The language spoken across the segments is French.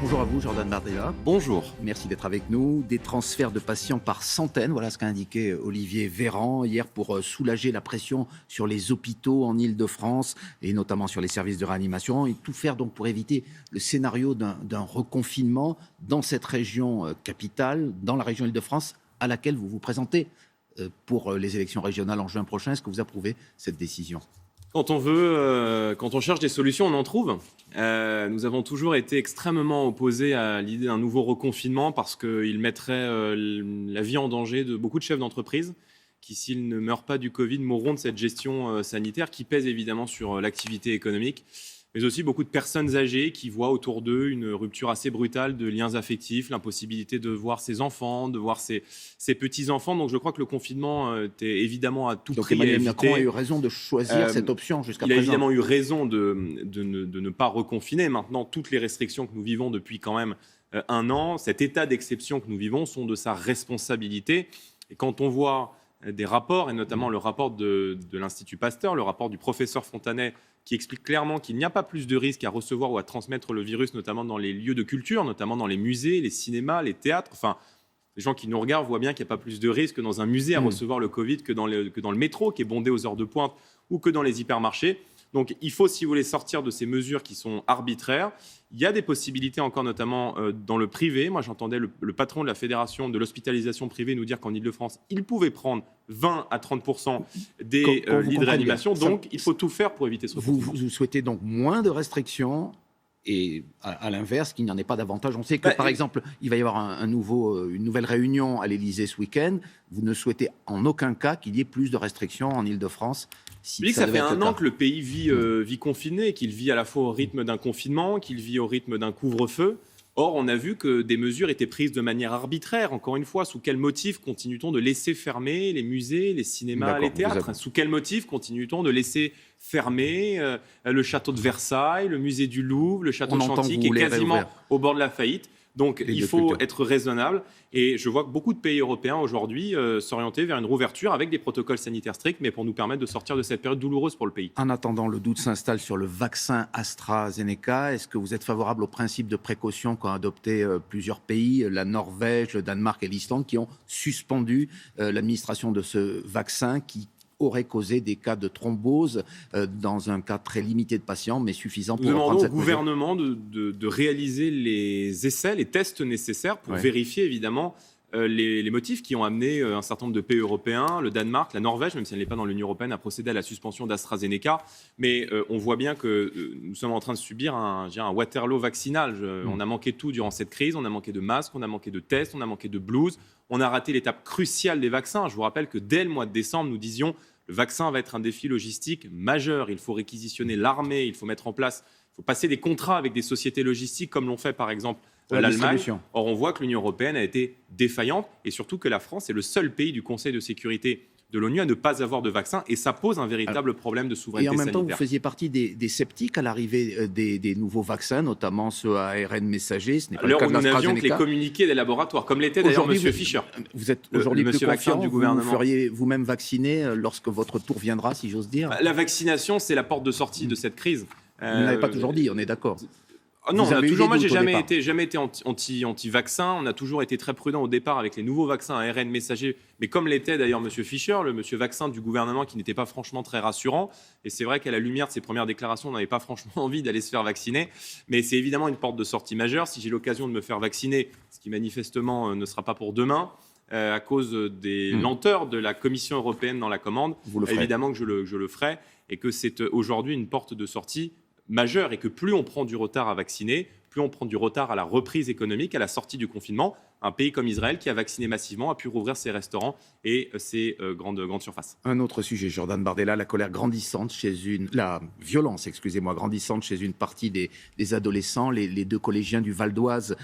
Bonjour à vous, Jordan Bardella. Bonjour. Merci d'être avec nous. Des transferts de patients par centaines, voilà ce qu'a indiqué Olivier Véran hier pour soulager la pression sur les hôpitaux en Île-de-France et notamment sur les services de réanimation et tout faire donc pour éviter le scénario d'un reconfinement dans cette région capitale, dans la région Île-de-France à laquelle vous vous présentez pour les élections régionales en juin prochain. Est-ce que vous approuvez cette décision ? Quand on cherche des solutions, on en trouve. Nous avons toujours été extrêmement opposés à l'idée d'un nouveau reconfinement parce qu'il mettrait la vie en danger de beaucoup de chefs d'entreprise qui, s'ils ne meurent pas du Covid, mourront de cette gestion sanitaire qui pèse évidemment sur l'activité économique, mais aussi beaucoup de personnes âgées qui voient autour d'eux une rupture assez brutale de liens affectifs, l'impossibilité de voir ses enfants, de voir ses petits-enfants. Donc je crois que le confinement était évidemment à tout prix à éviter. Emmanuel Macron a eu raison de choisir cette option jusqu'à présent. Il a évidemment eu raison de ne pas reconfiner. Maintenant, toutes les restrictions que nous vivons depuis quand même un an, cet état d'exception que nous vivons, sont de sa responsabilité. Et quand on voit des rapports, et notamment le rapport de l'Institut Pasteur, le rapport du professeur Fontanet, qui explique clairement qu'il n'y a pas plus de risque à recevoir ou à transmettre le virus, notamment dans les lieux de culture, notamment dans les musées, les cinémas, les théâtres. Enfin, les gens qui nous regardent voient bien qu'il n'y a pas plus de risque dans un musée à recevoir le Covid que dans le métro qui est bondé aux heures de pointe ou que dans les hypermarchés. Donc il faut, si vous voulez, sortir de ces mesures qui sont arbitraires. Il y a des possibilités encore, notamment dans le privé. Moi, j'entendais le patron de la Fédération de l'hospitalisation privée nous dire qu'en Île-de-France, il pouvait prendre 20 à 30% des lits de réanimation. Donc, il faut tout faire pour éviter ce reconfinement. Vous souhaitez donc moins de restrictions et à l'inverse, qu'il n'y en ait pas davantage. On sait que, par exemple, il va y avoir une nouvelle réunion à l'Élysée ce week-end. Vous ne souhaitez en aucun cas qu'il y ait plus de restrictions en Île-de-France. Ça fait un an que le pays vit confiné, qu'il vit à la fois au rythme d'un confinement, qu'il vit au rythme d'un couvre-feu. Or, on a vu que des mesures étaient prises de manière arbitraire. Encore une fois, sous quel motif continue-t-on de laisser fermer les musées, les cinémas, les théâtres ? Sous quel motif continue-t-on de laisser fermer le château de Versailles, le musée du Louvre, le château de Chantilly, qui est quasiment au bord de la faillite ? Donc, il faut être raisonnable. Et je vois que beaucoup de pays européens aujourd'hui s'orienter vers une rouverture avec des protocoles sanitaires stricts, mais pour nous permettre de sortir de cette période douloureuse pour le pays. En attendant, le doute s'installe sur le vaccin AstraZeneca. Est-ce que vous êtes favorable au principe de précaution qu'ont adopté plusieurs pays, la Norvège, le Danemark et l'Islande, qui ont suspendu l'administration de ce vaccin qui aurait causé des cas de thrombose dans un cas très limité de patients, mais suffisant pour reprendre cette mesure. Nous demandons au gouvernement de réaliser les essais, les tests nécessaires pour vérifier évidemment les motifs qui ont amené un certain nombre de pays européens, le Danemark, la Norvège, même si elle n'est pas dans l'Union européenne, à procéder à la suspension d'AstraZeneca. Mais on voit bien que nous sommes en train de subir un Waterloo vaccinal. On a manqué de tout durant cette crise. On a manqué de masques, on a manqué de tests, on a manqué de blouses. On a raté l'étape cruciale des vaccins. Je vous rappelle que dès le mois de décembre, nous disions le vaccin va être un défi logistique majeur. Il faut réquisitionner l'armée, il faut mettre en place, il faut passer des contrats avec des sociétés logistiques comme l'ont fait par exemple l'Allemagne. Or, on voit que l'Union européenne a été défaillante et surtout que la France est le seul pays du Conseil de sécurité de l'ONU à ne pas avoir de vaccin et ça pose un véritable problème de souveraineté sanitaire. Et en même temps, vous faisiez partie des sceptiques à l'arrivée des nouveaux vaccins, notamment ceux à ARN messager. Ce n'est pas le cas de l'AstraZeneca. Nous n'avions que les communiqués des laboratoires, comme l'était d'ailleurs M. Fischer. Vous êtes aujourd'hui plus confiant du gouvernement. Vous feriez vous-même vacciner lorsque votre tour viendra, si j'ose dire. La vaccination, c'est la porte de sortie de cette crise. Vous ne l'avez pas toujours dit, on est d'accord. Non, moi, j'ai jamais été anti-vaccin. On a toujours été très prudent au départ avec les nouveaux vaccins à ARN messager, mais comme l'était d'ailleurs M. Fischer, le monsieur vaccin du gouvernement qui n'était pas franchement très rassurant. Et c'est vrai qu'à la lumière de ses premières déclarations, on n'avait pas franchement envie d'aller se faire vacciner. Mais c'est évidemment une porte de sortie majeure. Si j'ai l'occasion de me faire vacciner, ce qui manifestement ne sera pas pour demain, à cause des lenteurs de la Commission européenne dans la commande, évidemment que je le ferai. Et que c'est aujourd'hui une porte de sortie majeur et que plus on prend du retard à vacciner, plus on prend du retard à la reprise économique, à la sortie du confinement. Un pays comme Israël qui a vacciné massivement a pu rouvrir ses restaurants et ses grandes surfaces. Un autre sujet, Jordan Bardella, la violence grandissante chez une partie des adolescents. Les deux collégiens du Val d'Oise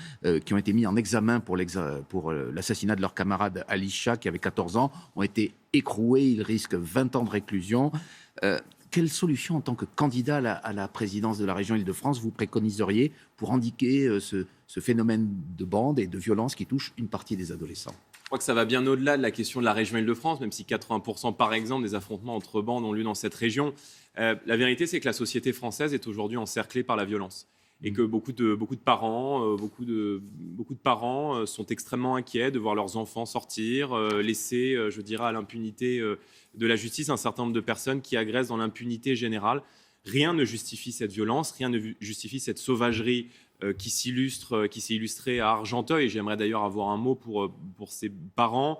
qui ont été mis en examen pour l'assassinat de leur camarade Alisha, qui avait 14 ans, ont été écroués. Ils risquent 20 ans de réclusion. Quelle solution, en tant que candidat à la présidence de la région Île-de-France, vous préconiseriez pour endiguer ce phénomène de bande et de violence qui touche une partie des adolescents ? Je crois que ça va bien au-delà de la question de la région Île-de-France, même si 80% par exemple des affrontements entre bandes ont lieu dans cette région. La vérité, c'est que la société française est aujourd'hui encerclée par la violence. et que beaucoup de parents, sont extrêmement inquiets de voir leurs enfants sortir, laisser, je dirais, à l'impunité de la justice un certain nombre de personnes qui agressent dans l'impunité générale. Rien ne justifie cette violence, rien ne justifie cette sauvagerie qui s'est illustrée à Argenteuil. J'aimerais d'ailleurs avoir un mot pour ses parents,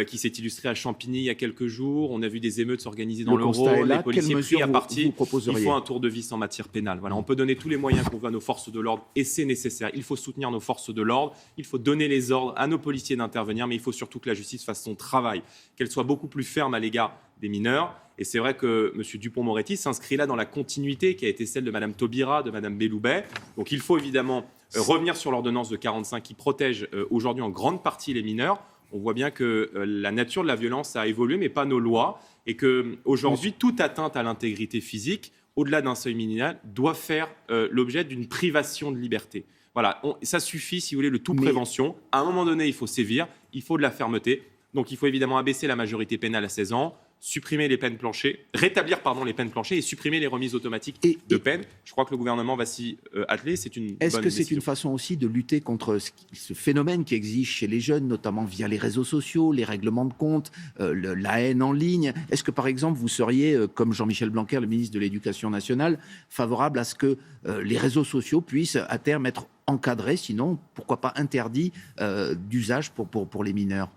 qui s'est illustré à Champigny il y a quelques jours. On a vu des émeutes s'organiser dans le Rhône, les policiers pris à partie. Il faut un tour de vis en matière pénale. Voilà, on peut donner tous les moyens qu'on veut à nos forces de l'ordre, et c'est nécessaire. Il faut soutenir nos forces de l'ordre, il faut donner les ordres à nos policiers d'intervenir, mais il faut surtout que la justice fasse son travail, qu'elle soit beaucoup plus ferme à l'égard des mineurs. Et c'est vrai que M. Dupond-Moretti s'inscrit là dans la continuité qui a été celle de Mme Taubira, de Mme Belloubet. Donc il faut évidemment revenir sur l'ordonnance de 1945 qui protège aujourd'hui en grande partie les mineurs. On voit bien que la nature de la violence a évolué, mais pas nos lois. Et qu'aujourd'hui, toute atteinte à l'intégrité physique, au-delà d'un seuil minimal, doit faire l'objet d'une privation de liberté. Voilà, ça suffit, si vous voulez, le tout prévention. À un moment donné, il faut sévir, il faut de la fermeté. Donc il faut évidemment abaisser la majorité pénale à 16 ans, supprimer les peines planchées, rétablir les peines planchées et supprimer les remises automatiques de peine. Je crois que le gouvernement va s'y atteler. C'est une bonne décision. Est-ce que c'est une façon aussi de lutter contre ce phénomène qui existe chez les jeunes, notamment via les réseaux sociaux, les règlements de compte, la haine en ligne? Est-ce que, par exemple, vous seriez, comme Jean-Michel Blanquer, le ministre de l'Éducation nationale, favorable à ce que les réseaux sociaux puissent à terme être encadrés, sinon, pourquoi pas interdits d'usage pour les mineurs?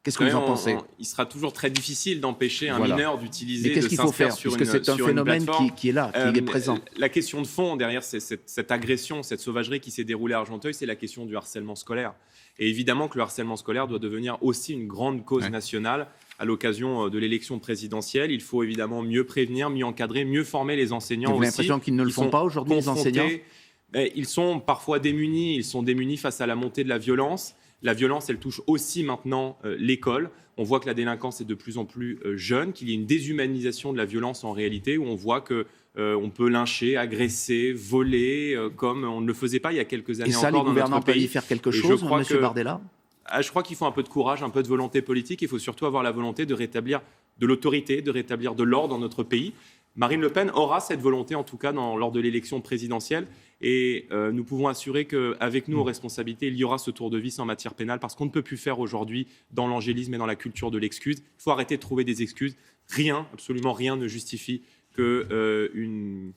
Qu'est-ce que vous en pensez? Il sera toujours très difficile d'empêcher un mineur d'utiliser, qu'est-ce qu'il faut faire sur une plateforme. Parce que c'est un phénomène qui est là, qui est présent. La question de fond derrière cette agression, cette sauvagerie qui s'est déroulée à Argenteuil, c'est la question du harcèlement scolaire. Et évidemment que le harcèlement scolaire doit devenir aussi une grande cause nationale à l'occasion de l'élection présidentielle. Il faut évidemment mieux prévenir, mieux encadrer, mieux former les enseignants aussi. Vous avez l'impression qu'ils ne le font pas aujourd'hui, les enseignants? Ils sont parfois démunis. Ils sont démunis face à la montée de la violence. La violence, elle touche aussi maintenant l'école. On voit que la délinquance est de plus en plus jeune, qu'il y a une déshumanisation de la violence en réalité, où on voit qu'on peut lyncher, agresser, voler, comme on ne le faisait pas il y a quelques années encore dans notre pays. Et ça, les gouvernants peuvent y faire quelque chose, M. Bardella? Je crois qu'il faut un peu de courage, un peu de volonté politique. Il faut surtout avoir la volonté de rétablir de l'autorité, de rétablir de l'ordre dans notre pays. Marine Le Pen aura cette volonté, en tout cas, lors de l'élection présidentielle. Et nous pouvons assurer qu'avec nous, aux responsabilités, il y aura ce tour de vis en matière pénale, parce qu'on ne peut plus faire aujourd'hui dans l'angélisme et dans la culture de l'excuse. Il faut arrêter de trouver des excuses. Rien, absolument rien ne justifie qu'une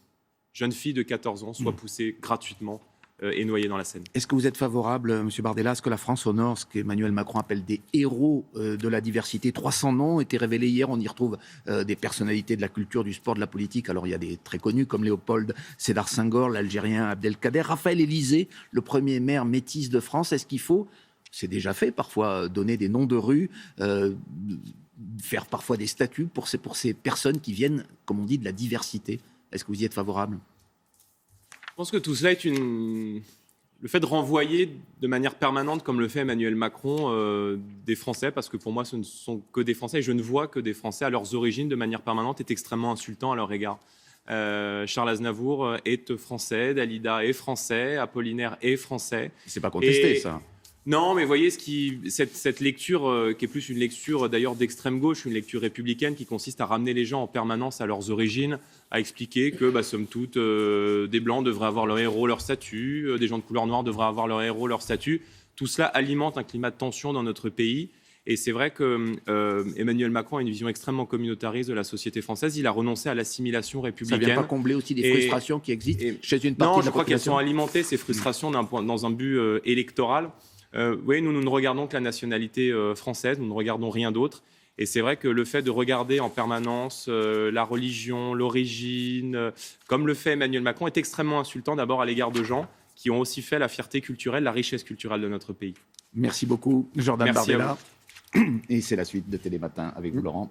jeune fille de 14 ans soit poussée gratuitement et noyée dans la Seine. Est-ce que vous êtes favorable, M. Bardella, à ce que la France honore ce qu'Emmanuel Macron appelle des héros de la diversité? 300 noms ont été révélés hier. On y retrouve des personnalités de la culture, du sport, de la politique. Alors il y a des très connus comme Léopold Sédar Senghor, l'Algérien Abdelkader, Raphaël Élysée, le premier maire métis de France. Est-ce qu'il faut, c'est déjà fait parfois, donner des noms de rues, faire parfois des statuts pour ces personnes qui viennent, comme on dit, de la diversité? Est-ce que vous y êtes favorable? Je pense que tout cela est le fait de renvoyer de manière permanente, comme le fait Emmanuel Macron, des Français, parce que pour moi, ce ne sont que des Français, et je ne vois que des Français à leurs origines de manière permanente, est extrêmement insultant à leur égard. Charles Aznavour est français, Dalida est français, Apollinaire est français. C'est pas contesté, ça. Non, mais vous voyez, cette lecture, qui est plus une lecture d'ailleurs d'extrême gauche, une lecture républicaine qui consiste à ramener les gens en permanence à leurs origines, à expliquer que, somme toute, des Blancs devraient avoir leur héros, leur statut, des gens de couleur noire devraient avoir leur héros, leur statut. Tout cela alimente un climat de tension dans notre pays. Et c'est vrai qu'Emmanuel Macron a une vision extrêmement communautariste de la société française. Il a renoncé à l'assimilation républicaine. Ça ne vient pas combler aussi des frustrations qui existent chez une partie de la population? Non, je crois qu'elles sont alimentées, ces frustrations, dans un but électoral. Oui, nous ne regardons que la nationalité française, nous ne regardons rien d'autre. Et c'est vrai que le fait de regarder en permanence la religion, l'origine, comme le fait Emmanuel Macron, est extrêmement insultant d'abord à l'égard de gens qui ont aussi fait la fierté culturelle, la richesse culturelle de notre pays. Merci beaucoup, Jordan Bardella. Et c'est la suite de Télématin avec vous, Laurent.